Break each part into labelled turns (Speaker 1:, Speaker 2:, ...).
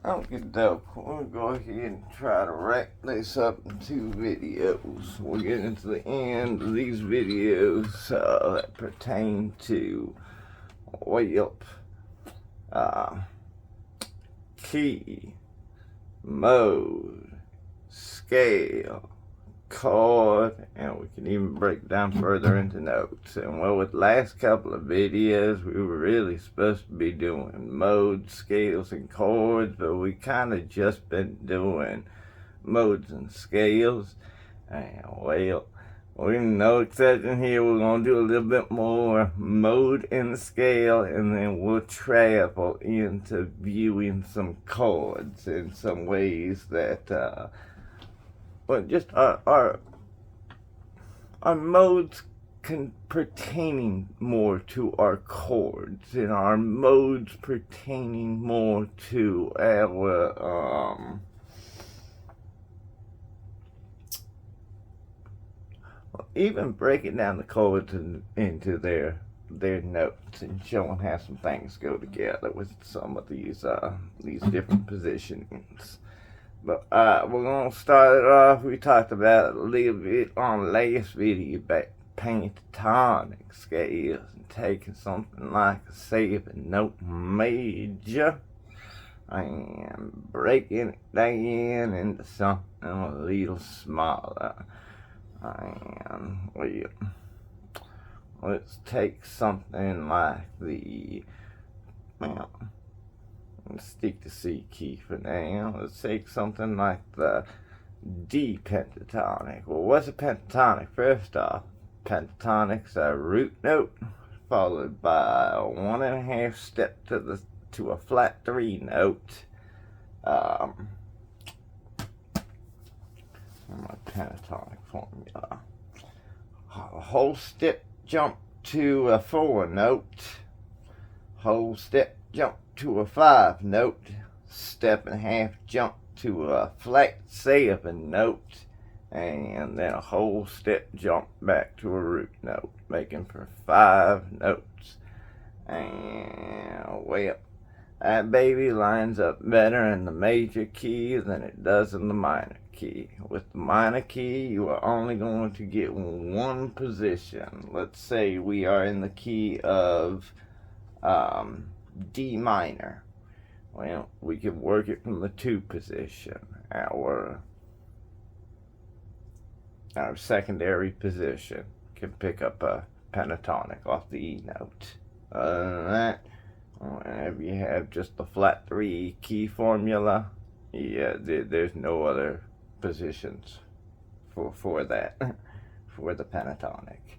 Speaker 1: Okay, doke. We'll go ahead and try to rack this up in 2 videos. We'll get into the end of these videos that pertain to, well, key, mode, scale, chord, and we can even break down further into notes. And well, with the last couple of videos, we were really supposed to be doing modes, scales, and chords, but we kind of just been doing modes and scales. And well, we're no exception here. We're going to do a little bit more mode and scale, and then we'll travel into viewing some chords in some ways that but just our modes pertaining more to our chords, and our modes pertaining more to our even breaking down the chords into their notes and showing how some things go together with some of these different positionings. But we're going to start it off. We talked about it a little bit on the last video about pentatonic scales and taking something like a 7-note major and breaking it down into something a little smaller. And let's take something like let's stick to C key for now. Let's take something like the D pentatonic. Well, what's a pentatonic? First off, pentatonic's a root note followed by a 1.5 step to a flat 3 note. My pentatonic formula. A whole step jump to a 4 note. Whole step jump to a 5 note, 1.5 jump to a flat 7 note, and then a whole step jump back to a root note, making for 5 notes. And well, that baby lines up better in the major key than it does in the minor key. With the minor key, you are only going to get one position. Let's say we are in the key of D minor. Well, we can work it from the 2 position. Our secondary position can pick up a pentatonic off the E note. Other than that, whenever you have just the flat 3 key formula, yeah, there's no other positions for that, for the pentatonic.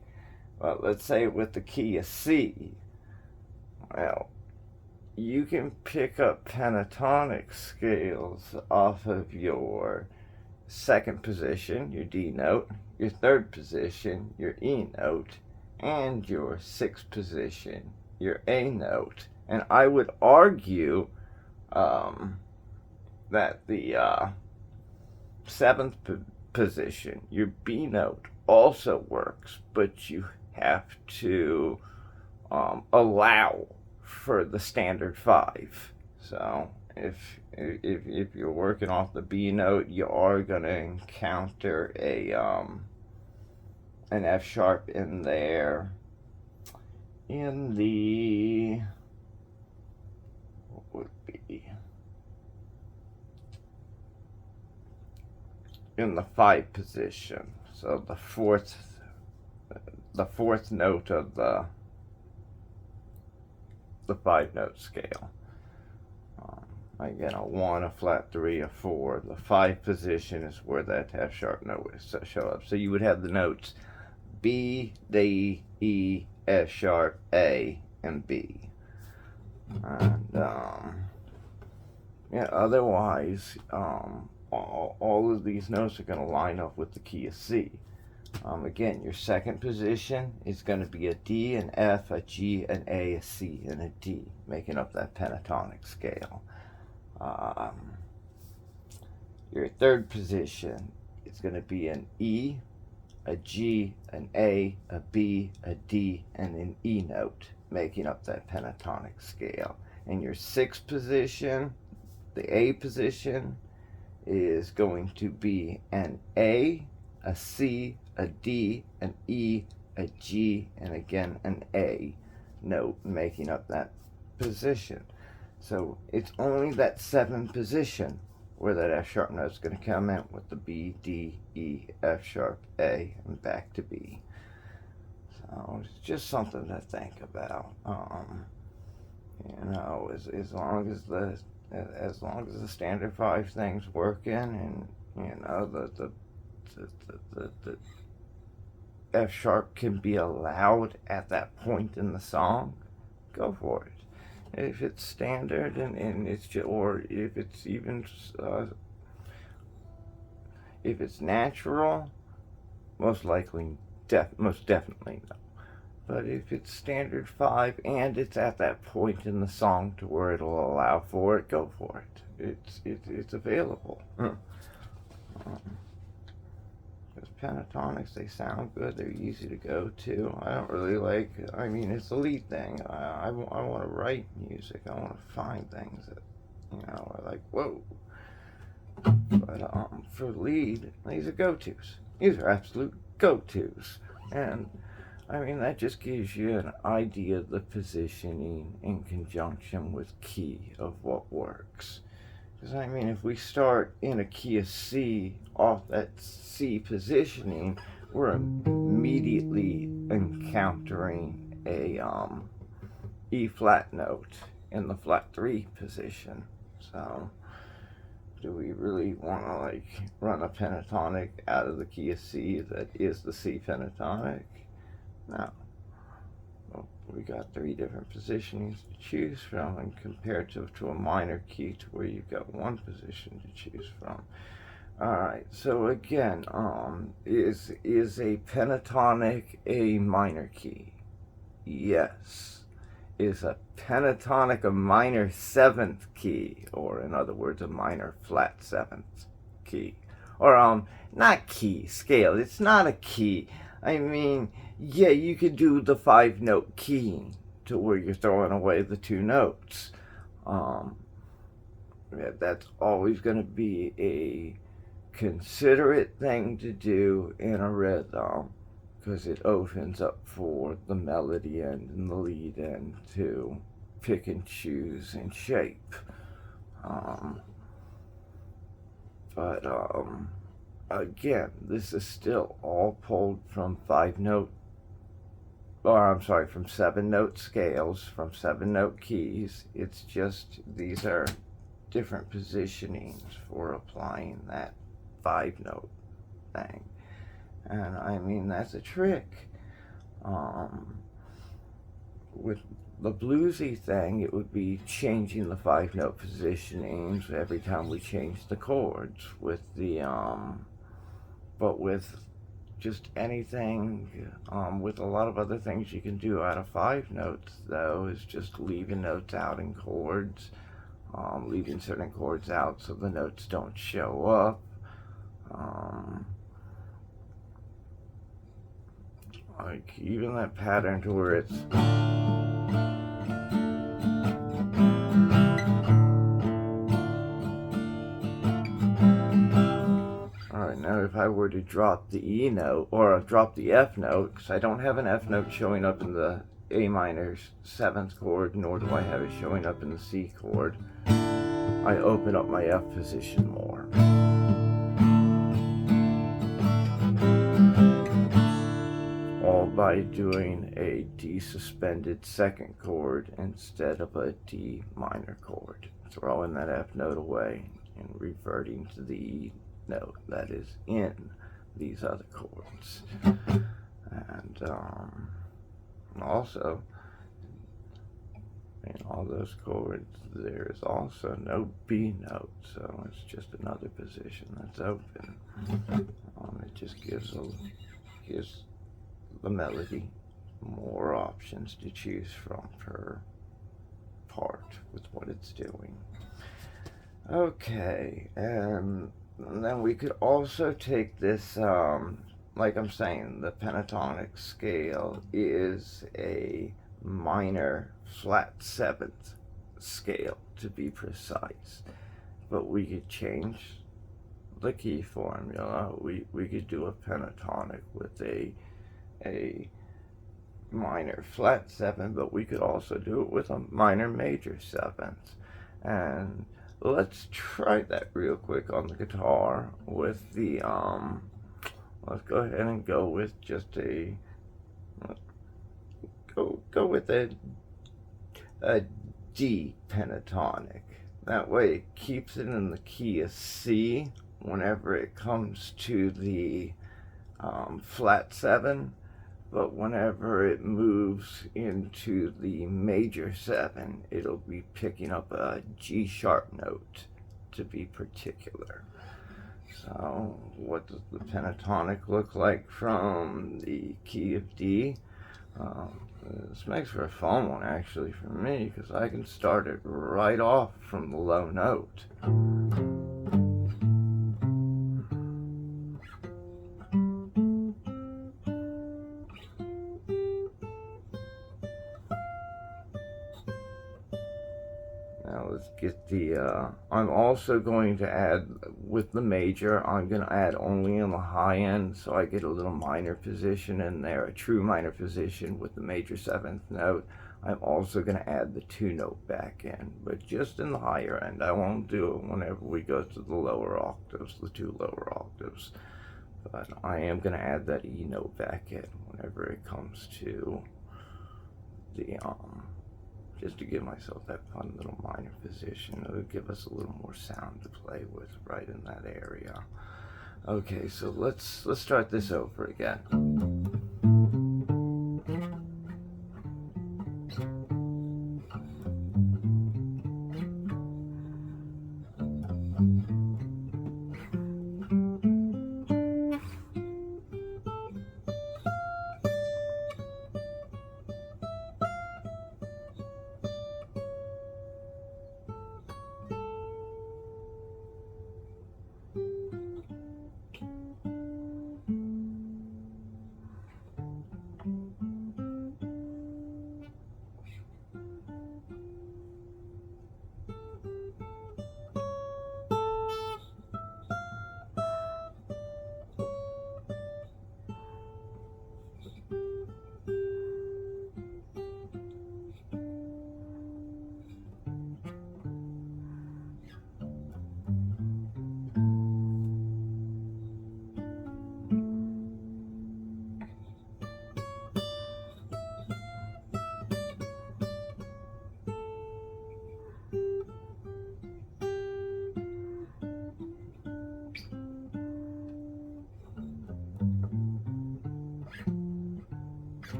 Speaker 1: Well, let's say with the key of C, well, you can pick up pentatonic scales off of your 2nd position, your D note, your 3rd position, your E note, and your 6th position, your A note. And I would argue that the 7th position, your B note, also works, but you have to allow for the standard 5. So if you're working off the B note, you are going to encounter an F sharp in there in the, what would be, in the 5 position. So the fourth note of the 5-note scale. Again, a 1, a flat 3, a 4. The 5 position is where that F sharp note is to show up. So you would have the notes B, D, E, F sharp, A, and B. And yeah, otherwise, all of these notes are going to line up with the key of C. Again, your 2nd position is going to be a D, an F, a G, an A, a C, and a D, making up that pentatonic scale. Your 3rd position is going to be an E, a G, an A, a B, a D, and an E note, making up that pentatonic scale. And your 6th position The A position is going to be an A, a C, a D, an E, a G, and again an A note making up that position. So it's only that 7th position where that F sharp note is going to come in with the B, D, E, F sharp, A, and back to B. So it's just something to think about. As long as the standard 5 things working, and the F sharp can be allowed at that point in the song, go for it. If it's standard and it's just, or if it's even if it's natural, most definitely no. But if it's standard 5 and it's at that point in the song to where it'll allow for it, go for it. It's available. Because pentatonics, they sound good. They're easy to go to. I don't really like. I mean, it's the lead thing. I want to write music. I want to find things that are like whoa. But for lead, these are go-tos. These are absolute go-tos, and I mean, that just gives you an idea of the positioning in conjunction with key of what works. Because, I mean, if we start in a key of C off that C positioning, we're immediately encountering a E flat note in the flat 3 position. So, do we really want to, run a pentatonic out of the key of C that is the C pentatonic? No. Well, we got 3 different positionings to choose from, and compared to a minor key to where you've got 1 position to choose from. Alright, so again, is a pentatonic a minor key? Yes. Is a pentatonic a minor 7th key, or in other words, a minor flat 7th key? Or, not key, scale. It's not a key. I mean, yeah, you could do the 5-note keying to where you're throwing away the 2 notes. That's always going to be a considerate thing to do in a rhythm, because it opens up for the melody end and the lead end to pick and choose and shape. Again, this is still all pulled from 7-note scales, from 7-note keys. It's just, these are different positionings for applying that 5-note thing. And I mean, that's a trick. With the bluesy thing, it would be changing the 5-note positionings every time we change the chords. With the but with just anything, with a lot of other things you can do out of 5 notes, though, is just leaving notes out in chords, leaving certain chords out so the notes don't show up. Like even that pattern to where it's alright, now if I were to drop the E note, or drop the F note, because I don't have an F note showing up in the A minor 7th chord, nor do I have it showing up in the C chord, I open up my F position more. All by doing a D suspended 2nd chord instead of a D minor chord. Throwing that F note away and reverting to the E note that is in these other chords. And also, in all those chords, there is also no B note, so it's just another position that's open. It just gives the melody more options to choose from per part with what it's doing. Okay, and then we could also take this, like I'm saying, the pentatonic scale is a minor flat 7th scale, to be precise. but we could change the key formula. We could do a pentatonic with a minor flat 7, but we could also do it with a minor major 7th. And let's try that real quick on the guitar with the let's go ahead and go with just a go with a D pentatonic. That way it keeps it in the key of C whenever it comes to the flat 7, but whenever it moves into the major 7, it'll be picking up a G sharp note, to be particular. So what does the pentatonic look like from the key of D? This makes for a fun one, actually, for me, because I can start it right off from the low note. Now let's get the, I'm also going to add, with the major, I'm going to add only in the high end, so I get a little minor position in there, a true minor position with the major 7th note. I'm also going to add the 2 note back in, but just in the higher end. I won't do it whenever we go to the lower octaves, the 2 lower octaves. But I am going to add that E note back in whenever it comes to the, just to give myself that fun little minor position. It'll give us a little more sound to play with right in that area. Okay, so let's start this over again.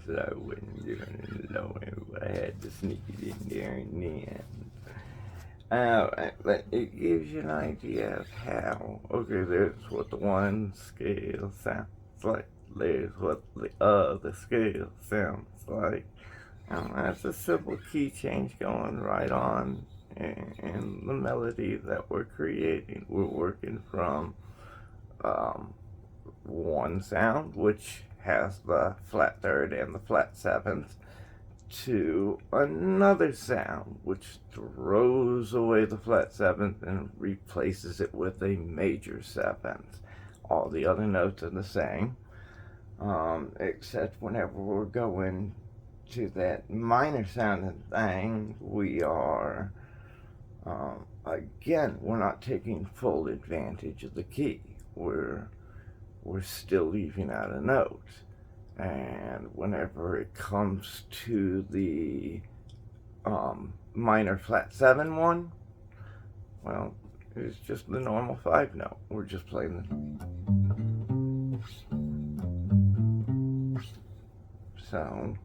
Speaker 1: I wouldn't do it alone, but I had to sneak it in there in the end. But it gives you an idea of how, okay, there's what the one scale sounds like, there's what the other scale sounds like. That's a simple key change going right on in the melody that we're creating. We're working from one sound, which has the flat 3rd and the flat 7th, to another sound, which throws away the flat 7th and replaces it with a major 7th. All the other notes are the same, except whenever we're going to that minor sounding thing, we are, again, we're not taking full advantage of the key. We're still leaving out a note. And whenever it comes to the minor flat 7 one, well, it's just the normal 5 note. We're just playing the... So,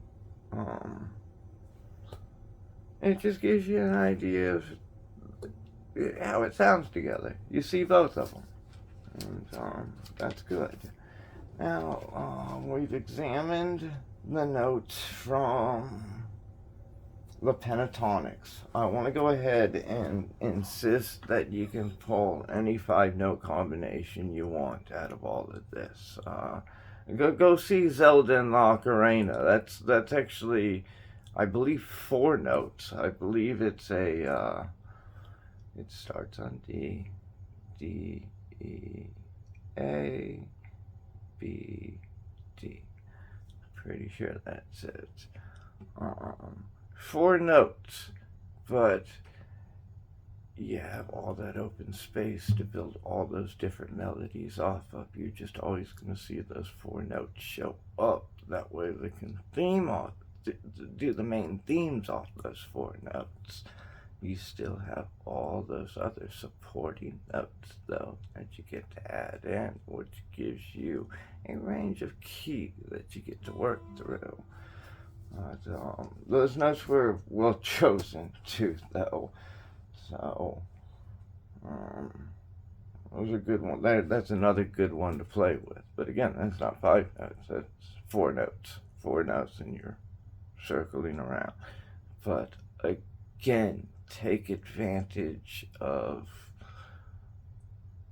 Speaker 1: it just gives you an idea of how it sounds together. You see both of them. And that's good. Now, we've examined the notes from the pentatonics. I want to go ahead and insist that you can pull any 5-note combination you want out of all of this. Go see Zelda Ocarina. That's actually, I believe, 4 notes. I believe it's a it starts on D, D, E, A, B, D. Pretty sure that's it. 4 notes, but you have all that open space to build all those different melodies off of. You're just always going to see those 4 notes show up. That way they can do the main themes off those 4 notes. You still have all those other supporting notes, though, that you get to add in, which gives you a range of key that you get to work through. Those notes were well chosen, too, though. So, those are good ones. That's another good one to play with. But again, that's not 5 notes. That's 4 notes. 4 notes, and you're circling around. But again, take advantage of,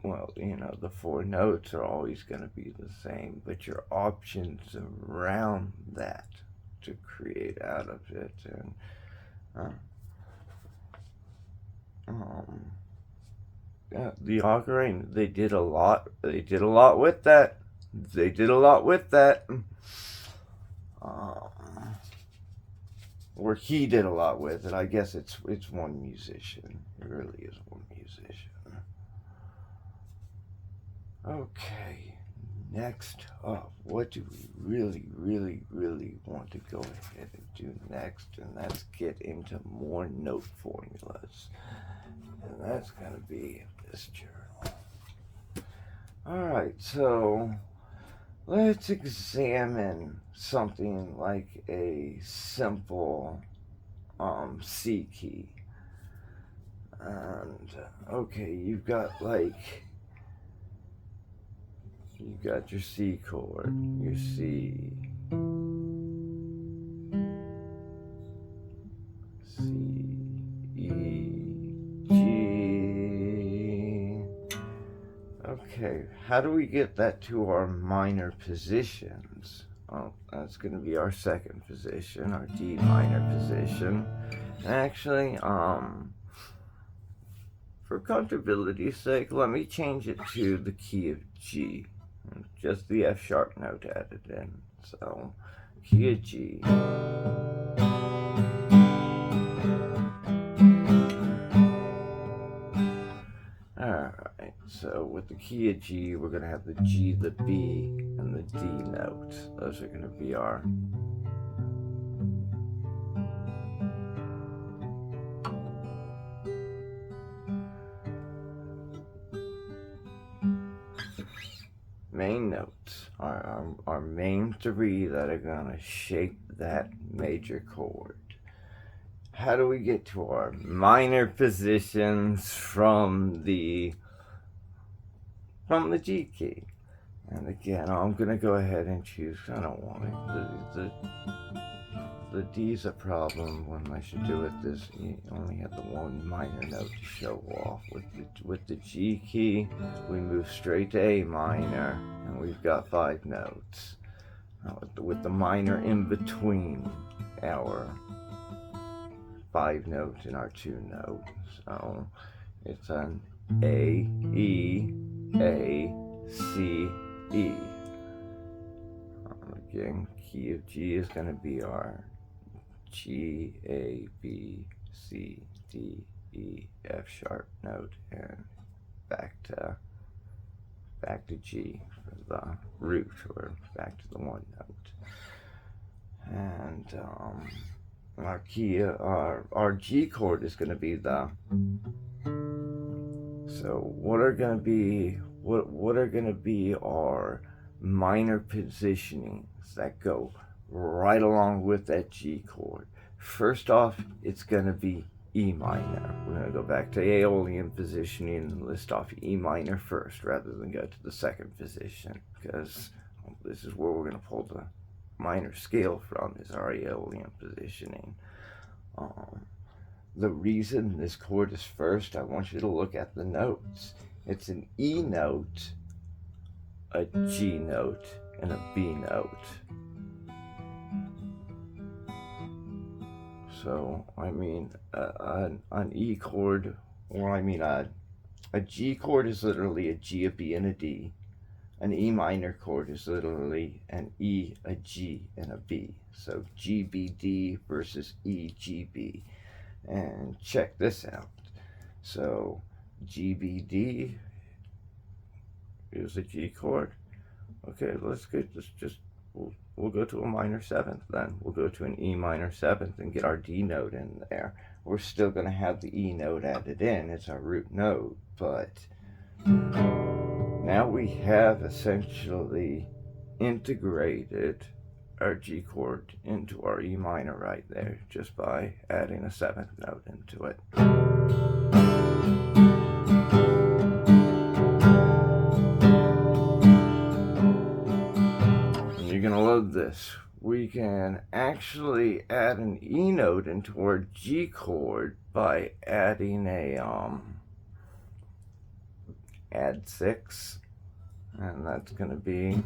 Speaker 1: well, the 4 notes are always going to be the same, but your options around that to create out of it. And yeah, the ocarina, they did a lot with that. Or he did a lot with it. I guess it's one musician. It really is one musician. Okay, next up, what do we really want to go ahead and do next? And that's get into more note formulas. And that's going to be this journal. Alright, so let's examine something like a simple C key. And okay, you've got your C chord, your C, E, G. Okay, how do we get that to our minor positions? Oh, that's going to be our second position, our D minor position. Actually, for comfortability's sake, let me change it to the key of G. Just the F sharp note added in. So, key of G. Alright, so with the key of G, we're going to have the G, the B, and the D notes. Those are going to be our main notes, our main 3 that are going to shape that major chord. How do we get to our minor positions from the G key? And again, I'm going to go ahead and choose, I don't want it. The D's a problem when I should do it this. You only have the one minor note to show off. With the G key, we move straight to A minor, and we've got 5 notes. With the minor in between our 5 notes and our 2 notes. So it's an A, E, A, C, E. Again, key of G is going to be our G, A, B, C, D, E, F sharp note, and back to G for the root, or back to the 1 note. And our key, our G chord is going to be the. So what are going to be our minor positionings that go right along with that G chord? First off, it's going to be E minor. We're going to go back to Aeolian positioning and list off E minor first rather than go to the second position, because this is where we're going to pull the minor scale from, is our Aeolian positioning. Um, the reason this chord is first, I want you to look at the notes. It's an E note, a G note, and a B note. So, I mean, an E chord, or I mean, a G chord is literally a G, a B, and a D. An E minor chord is literally an E, a G, and a B. So G, B, D versus E, G, B. And check this out. So G, B, D is a G chord. Okay, let's just we'll go to a minor seventh then. We'll go to an E minor seventh and get our D note in there. We're still going to have the E note added in. It's our root note, but now we have essentially integrated our G chord into our E minor right there just by adding a seventh note into it. And you're gonna love this. We can actually add an E note into our G chord by adding a add 6, and that's going to be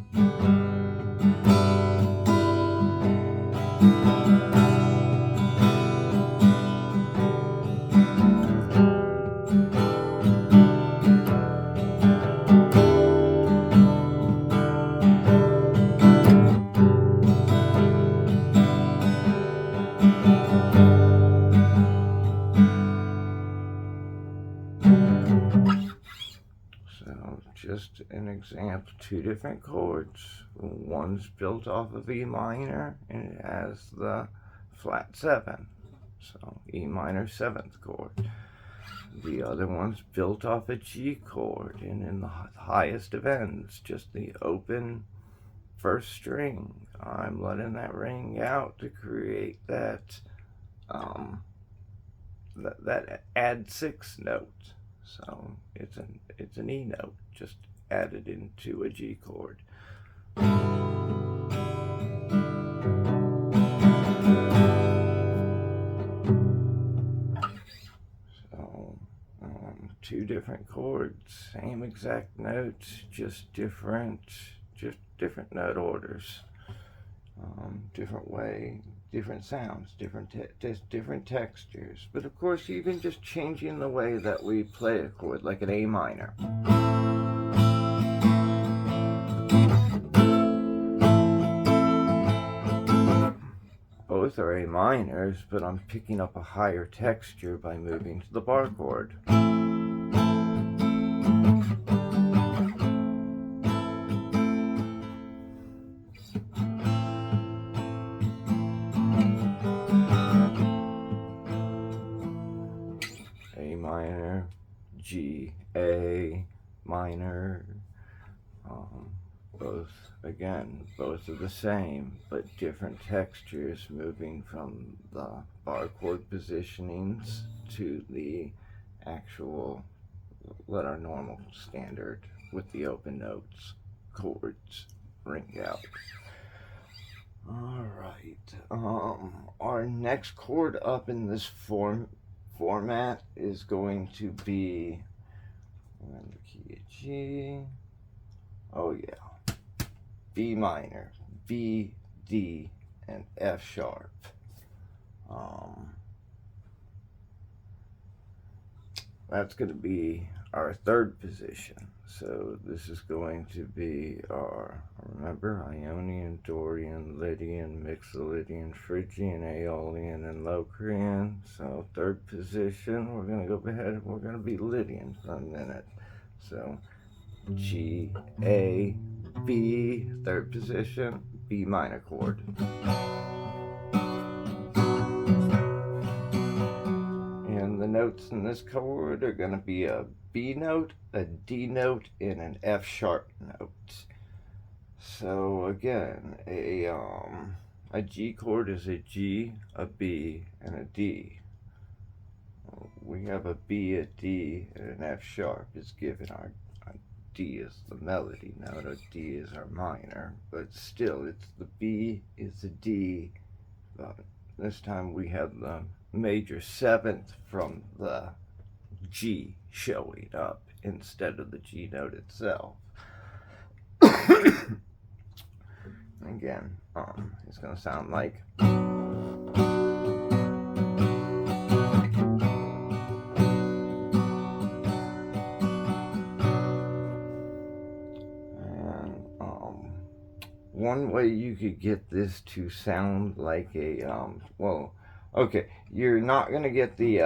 Speaker 1: just an example, two different chords. One's built off of E minor and it has the flat 7, so E minor 7th chord. The other one's built off a G chord and in the highest of ends, just the open first string. I'm letting that ring out to create that that add 6 note. So it's an E note just added into a G chord. So two different chords, same exact notes, just different note orders. Different way, different sounds, different textures. But of course, even just changing the way that we play a chord, like an A minor. Both are A minors, but I'm picking up a higher texture by moving to the bar chord. A minor, G, A minor, both are the same, but different textures, moving from the bar chord positionings to the actual, let our normal standard with the open notes chords ring out. Alright, our next chord up in this format is going to be the key of G. Oh yeah, B minor, B, D, and F sharp. That's going to be our third position. So this is going to be our, remember, Ionian, Dorian, Lydian, Mixolydian, Phrygian, Aeolian, and Locrian. So third position, we're going to go ahead and we're going to be Lydian for a minute. So G, A, B, third position, B minor chord. And the notes in this chord are going to be a B note, a D note, and an F sharp note. So again, a G chord is a G, a B, and a D. We have a B, a D, and an F sharp is given. Our D is the melody note, a D is our minor, but still it's the B is the D. This time we have the major seventh from the G showing up instead of the G note itself. Again, it's going to sound like. And one way you could get this to sound like a well, okay, you're not going to get the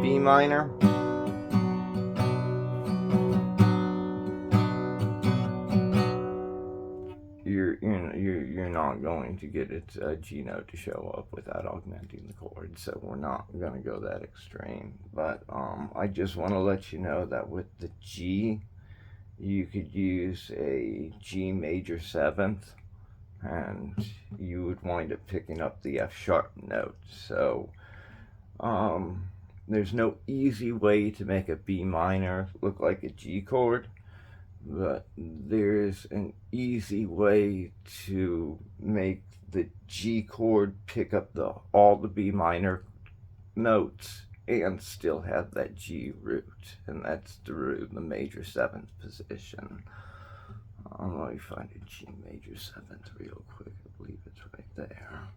Speaker 1: B minor. You're not going to get its G note to show up without augmenting the chord, so we're not going to go that extreme. But I just want to let you know that with the G, you could use a G major seventh, and you would wind up picking up the F sharp note. So there's no easy way to make a B minor look like a G chord, but there's an easy way to make the G chord pick up all the B minor notes and still have that G root, and that's through the major seventh position. Let me find a G major seventh real quick. I believe it's right there.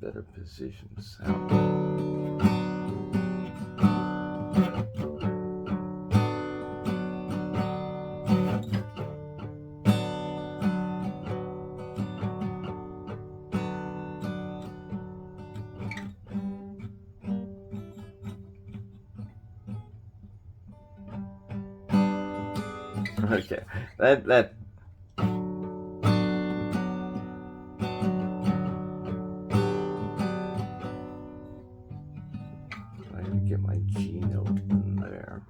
Speaker 1: Better position sound. Okay, that get my G note in there.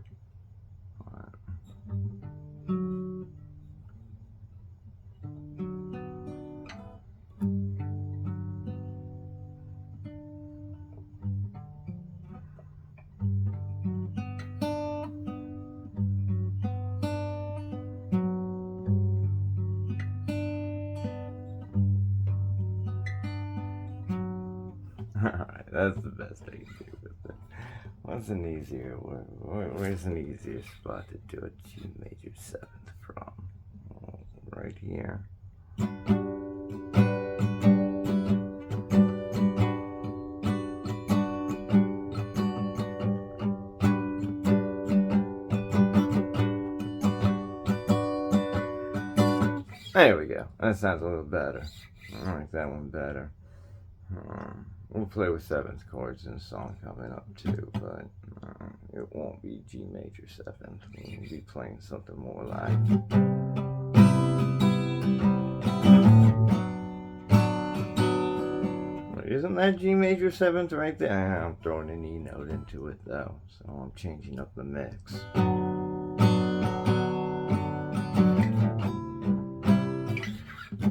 Speaker 1: Alright, that's the best I can do with it. Where's an easier spot to do a G major seventh from? Oh, right here. There we go. That sounds a little better. I like that one better. We'll play with seventh chords in the song coming up too, but it won't be G major seventh. We'll be playing something more like. Isn't that G major seventh right there? I'm throwing an E note into it though, so I'm changing up the mix.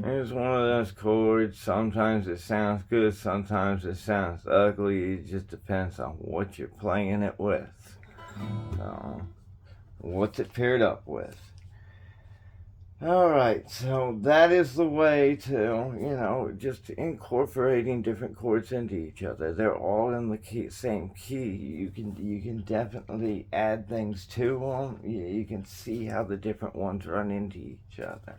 Speaker 1: It's one of those chords. Sometimes it sounds good, sometimes it sounds ugly. It just depends on what you're playing it with. So, what's it paired up with? Alright, so that is the way to, just incorporating different chords into each other. They're all in the same key. You can definitely add things to them. You can see how the different ones run into each other.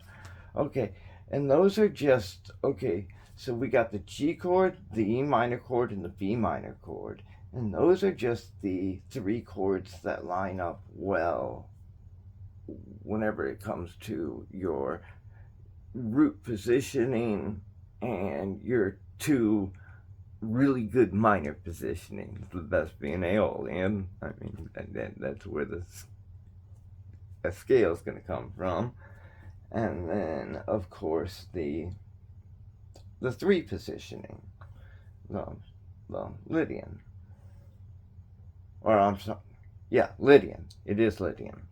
Speaker 1: Okay. And those are just, okay, so we got the G chord, the E minor chord, and the B minor chord. And those are just the three chords that line up well whenever it comes to your root positioning and your two really good minor positionings, the best being Aeolian. I mean, that's where the scale is going to come from. And then, of course, the three positioning, the Lydian. Or I'm sorry, yeah, Lydian. It is Lydian.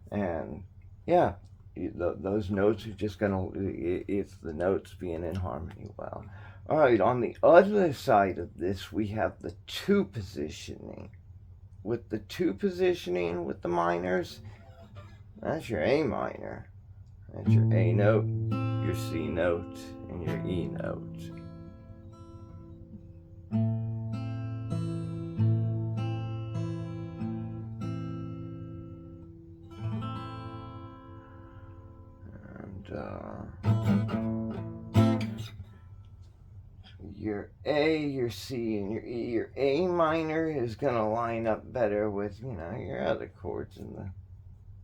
Speaker 1: And yeah, those notes are just gonna. It's the notes being in harmony well. Alright, on the other side of this, we have the two positioning. With the two positioning with the minors, that's your A minor. That's your A note, your C note, and your E note. Your A, your C, and your E. Your A minor is going to line up better with, your other chords in the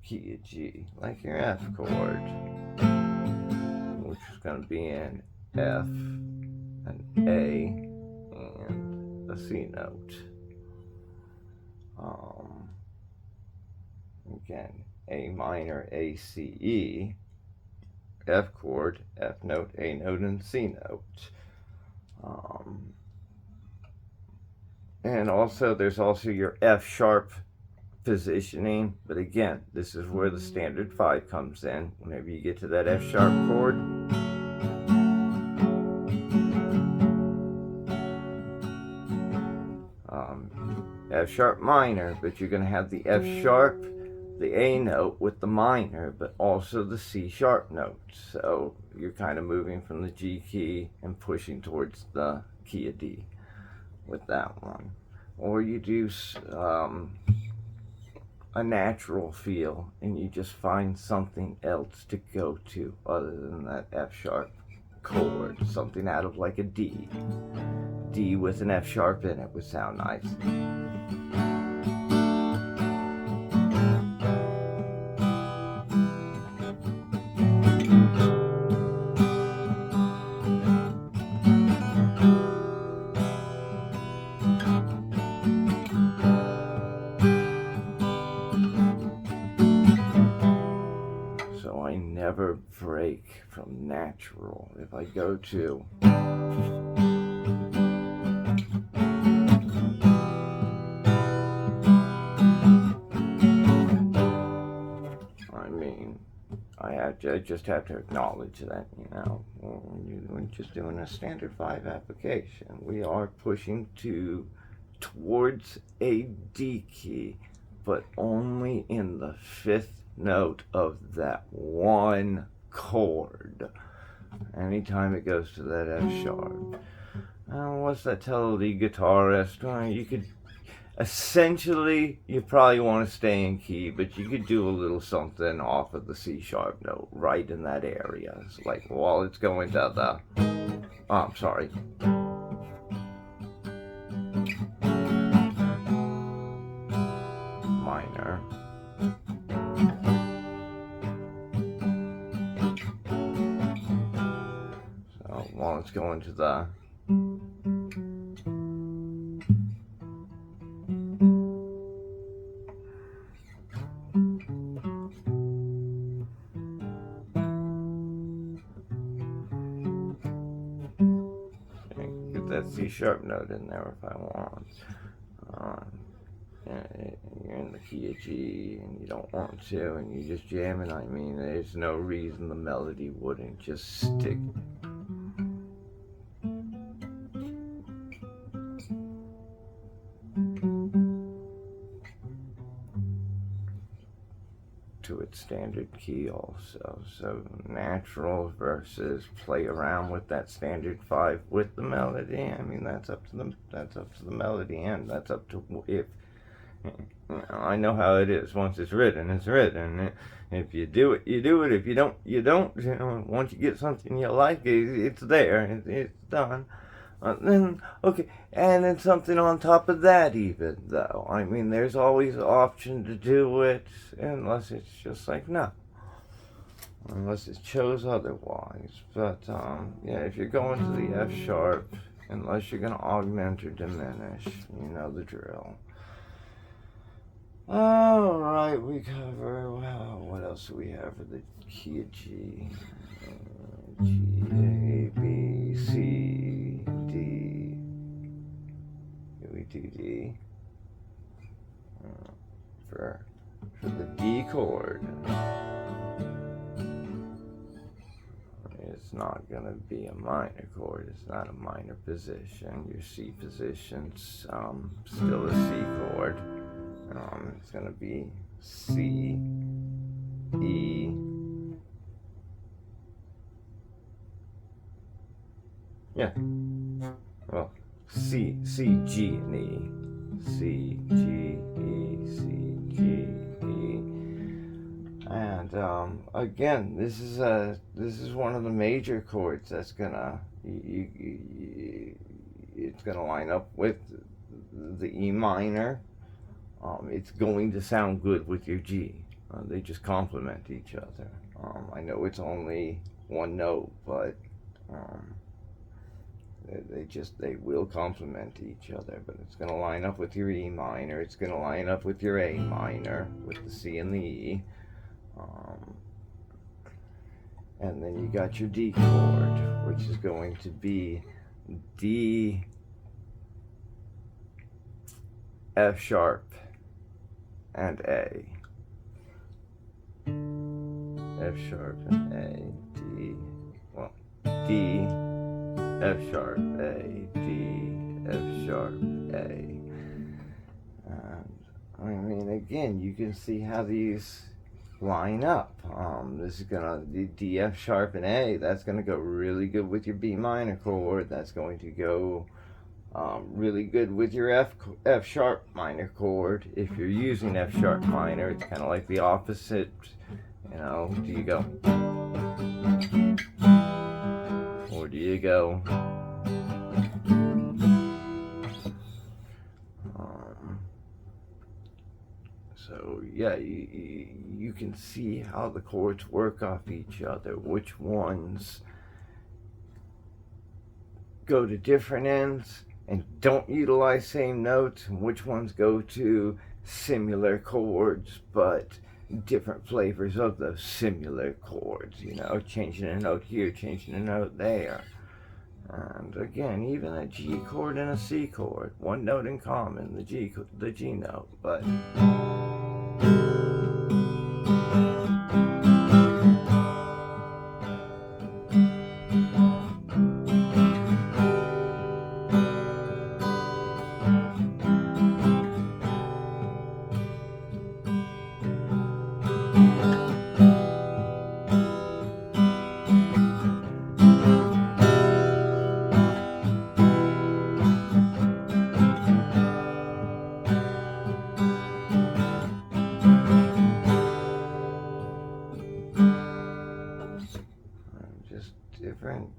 Speaker 1: key of G, like your F chord, which is going to be an F, an A, and a C note. Again, A minor, A, C, E, F chord, F note, A note, and C note. And also, there's also your F sharp positioning, but again, this is where the standard 5 comes in. Whenever you get to that F sharp chord, F sharp minor, but you're going to have the F sharp, the A note with the minor, but also the C sharp note. So you're kind of moving from the G key and pushing towards the key of D with that one. Or you do a natural feel and you just find something else to go to other than that F sharp chord, something out of like a D. D with an F sharp in it would sound nice. So I never break from natural. If I go to I just have to acknowledge that, when you're just doing a standard 5 application, we are pushing towards a D key, but only in the 5th note of that one chord. Anytime it goes to that F sharp. What's that tell the guitarist? You could essentially, you probably want to stay in key, but you could do a little something off of the C sharp note right in that area. It's like while it's going to the, I'm sorry. Minor. So while it's going to the that C sharp note in there if I want. You're in the key of G and you don't want to, and you just jam it. I mean, there's no reason the melody wouldn't just stick. To its standard key also. So natural versus play around with that standard 5 with the melody. I mean, that's up to the melody, and that's up to if I know how it is. Once it's written, it's written. If you do it, you do it. If you don't, you don't. Once you get something you like, it's there. It's done. Then okay, and then something on top of that, even though I mean, there's always an option to do it, unless it's just like no, unless it's chose otherwise. But yeah, if you're going to the F sharp, unless you're gonna augment or diminish, you know the drill. All right, we cover. Wow, what else do we have for the key of G? G, A, B, C, D. We do D for the D chord. Is it's not going to be a minor chord. It's not a minor position. Your C position's still a C chord. It's going to be C, E, yeah, well, C, G, and E. C, G, E, C, G, E. And again, this is one of the major chords that's gonna it's gonna line up with the E minor. It's going to sound good with your G. They just complement each other. I know it's only one note, but they will complement each other. But it's gonna line up with your E minor. It's gonna line up with your A minor with the C and the E. And then you got your D chord, which is going to be D, F sharp, and A. F sharp and A, D, well, D, F sharp, A, D, F sharp, A. And I mean, again, you can see how these line up. This is gonna D, F sharp, and A. That's gonna go really good with your B minor chord. That's going to go really good with your F sharp minor chord. If you're using F sharp minor, it's kind of like the opposite. You know, do you go, or do you go? So yeah, you can see how the chords work off each other, which ones go to different ends and don't utilize same notes, and which ones go to similar chords but different flavors of those similar chords, you know, changing a note here, changing a note there. And again, even a G chord and a C chord, one note in common, the G note, but just different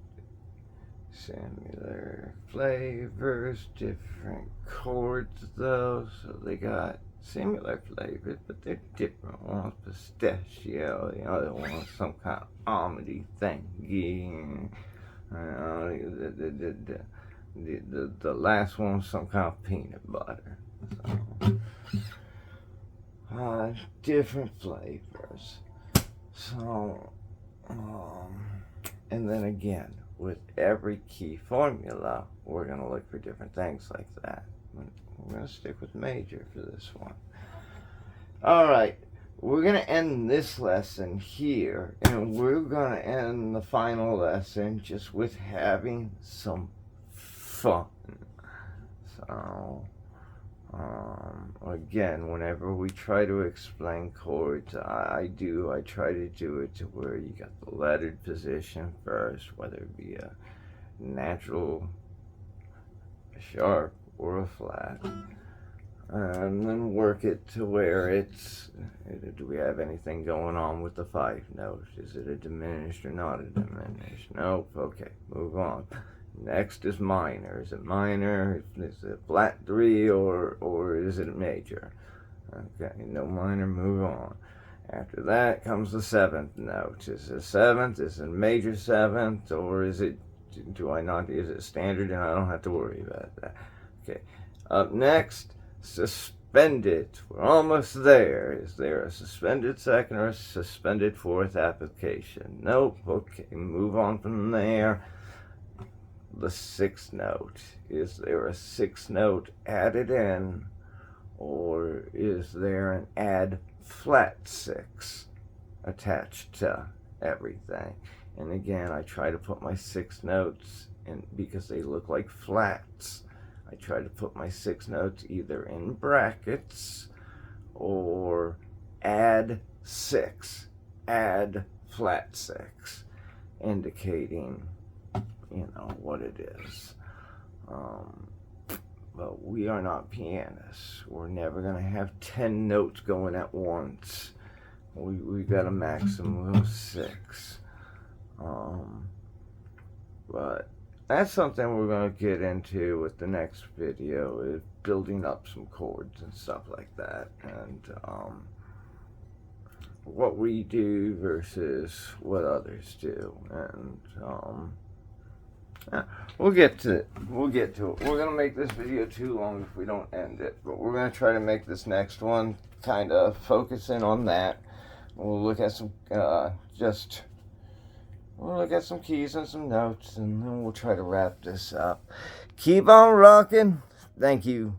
Speaker 1: similar flavors, different chords though, so they got similar flavors, but they're different. One's pistachio, the other one's some kind of almondy thingy. The last one's some kind of peanut butter. So, different flavors. So, and then again, with every key formula, we're going to look for different things like that. We're going to stick with major for this one. Alright, we're going to end this lesson here, and we're going to end the final lesson just with having some fun. So, again, whenever we try to explain chords, I try to do it to where you got the lettered position first, whether it be a natural, a sharp, or a flat, and then work it to where it's, do we have anything going on with the 5 note? Is it a diminished or not a diminished? Nope, okay, move on. Next is minor. Is it minor? Is it flat 3 or is it a major? Okay, no minor, move on. After that comes the 7th note. Is it 7th? Is it major 7th? Or is it, is it standard and I don't have to worry about that? Okay, up next, suspended. We're almost there. Is there a suspended 2nd or a suspended 4th application? Nope, okay, move on from there. The 6th note. Is there a 6th note added in, or is there an add flat 6 attached to everything? And again, I try to put my 6 notes in because they look like flats. I try to put my 6 notes either in brackets or add 6, add flat 6, indicating, what it is. But we are not pianists. We're never going to have 10 notes going at once. We got a maximum of 6. But that's something we're going to get into with the next video, is building up some chords and stuff like that, and what we do versus what others do, and we'll get to it. We're going to make this video too long if we don't end it, but we're going to try to make this next one kind of focusing on that. We'll look at some we'll look at some keys and some notes, and then we'll try to wrap this up. Keep on rocking. Thank you.